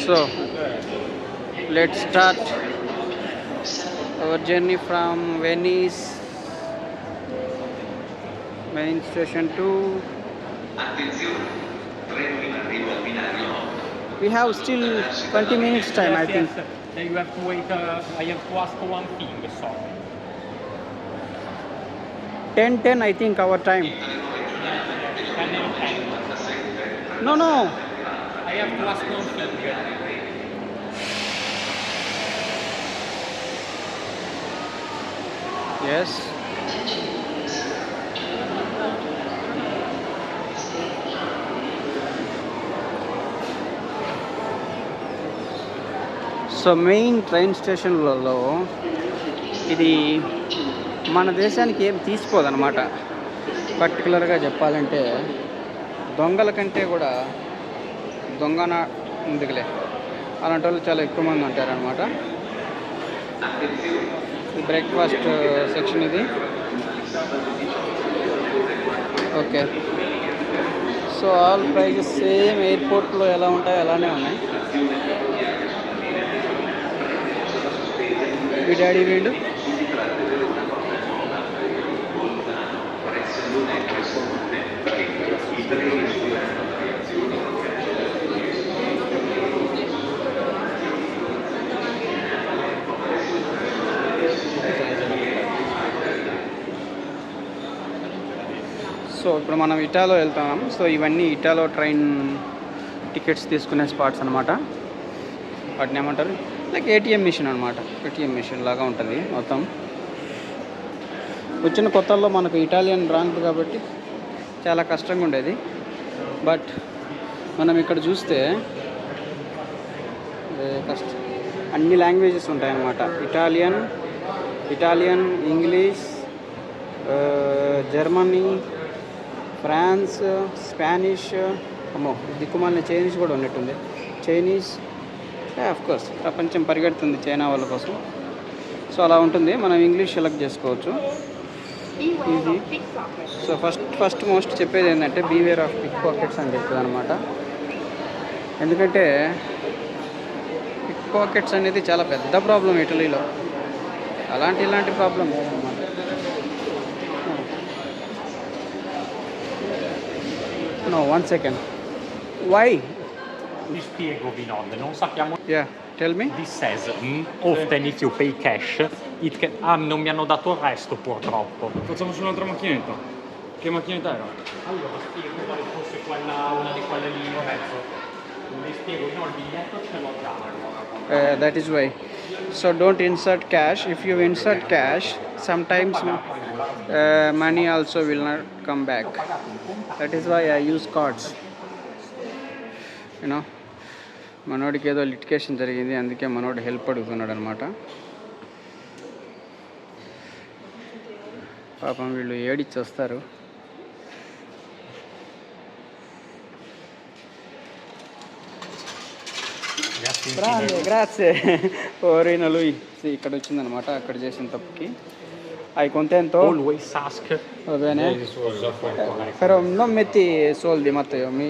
So let's start our journey from Venice main station to. We have still 20 minutes time, I think. Yes. Then you have to wait. I have to ask one thing. Sorry. 10:10, I think, our time. 10 and 10. No. I have to ask one thing. Yes. So main train స్టేషన్లలో ఇది మన దేశానికి ఏం తీసిపోదన్నమాట. పర్టికులర్గా చెప్పాలంటే దొంగల కంటే కూడా దొంగన ఎందుకులే అలాంటి వాళ్ళు చాలా ఎక్కువ మంది ఉంటారనమాట. బ్రేక్ఫాస్ట్ సెక్షన్ ఇది. Okay, so all prices same ఎయిర్పోర్ట్లో ఎలా ఉంటాయో అలానే ఉన్నాయి. మీ డాడీ వీళ్ళు సో ఇప్పుడు మనం ఇటాలో వెళ్తున్నాం. సో ఇవన్నీ ఇటాలో ట్రైన్ టికెట్స్ తీసుకునే స్పాట్స్ అనమాట. వాటిని ఏమంటారు, లైక్ ఏటీఎం మిషన్ అనమాట. ఏటీఎం మిషన్ లాగా ఉంటుంది మొత్తం. వచ్చిన కొత్తల్లో మనకు ఇటాలియన్ రాంగ్ కాబట్టి చాలా కష్టంగా ఉండేది. బట్ మనం ఇక్కడ చూస్తే అన్ని లాంగ్వేజెస్ ఉంటాయన్నమాట. Italian, English, Germany, France, Spanish, అమ్మో దిక్కుమాలిన చైనీస్ కూడా ఉన్నట్టుంది. చైనీస్ కోర్స్ ప్రపంచం పరిగెడుతుంది చైనా వాళ్ళ కోసం. సో అలా ఉంటుంది. మనం ఇంగ్లీష్ సెలెక్ట్ చేసుకోవచ్చు ఈజీ. సో ఫస్ట్ మోస్ట్ చెప్పేది ఏంటంటే బీవేర్ ఆఫ్ పిక్ పాకెట్స్ అని చెప్తుంది అనమాట. ఎందుకంటే పిక్ పాకెట్స్ అనేది చాలా పెద్ద ప్రాబ్లం ఇటలీలో. ఇలాంటి ప్రాబ్లం లేదన్నమాట. No, 1 second. Why? Vi spiego Vinod, non sappiamo. Yeah, tell me. This says often if you pay cash, it can. Ah, non mi hanno dato il resto purtroppo. Facciamo su un'altra macchinetta. Che macchinetta era? Allora spiego quale fosse una di quelle lì in mezzo. Le spiego, no, il biglietto ce l'ho già. That is why. So don't insert cash. If you insert cash, sometimes money also will not come back. That is why I use cards. మనోడికి ఏదో litigation జరిగింది, అందుకే మనోడు help అడుగుతున్నాడు అనమాట. పాపం వీళ్ళు ఏడిచ్చి వస్తారు. గ్రాzie. ఓరైనా లూయి ఇక్కడ వచ్చిందనమాట. అక్కడ చేసిన తప్పుకి hai contento? Always ask. Va bene? Però non metti soldi, Matteo, mi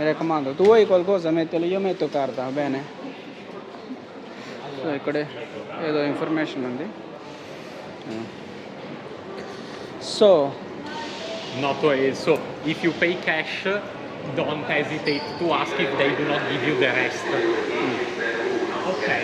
raccomando. Tu vuoi qualcosa, mettilo, io metto carta, va bene? So ikkade edo information undi. So If you pay cash, don't hesitate to ask if they do not give you the rest. Okay.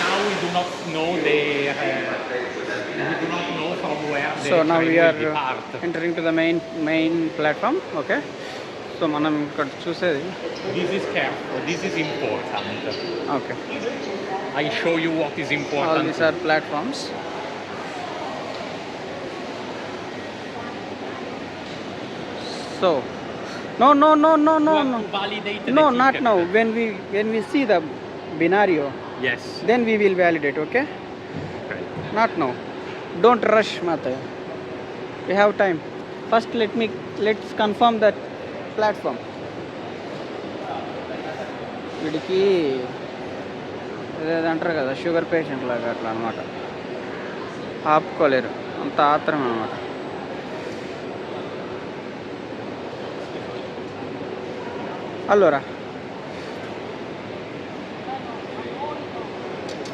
Now we do not know from where the so now train we will are depart. entering to the main platform. Okay. So మనం ఇక్కడ చూసేది This is careful. This is important. Okay. I show you what is important. All these are platforms. So no. You have to validate the No, ticket. not now. When we see the binario, Yes. then we will validate. Okay. Okay. Not now. Don't rush, Mathayo. We have time. First, let's confirm that platform. వీడికి అంటారు కదా sugar patient లాగా అట్లా అనమాట. ఆపుకోలేరు, అంత ఆత్రం అనమాట. Allora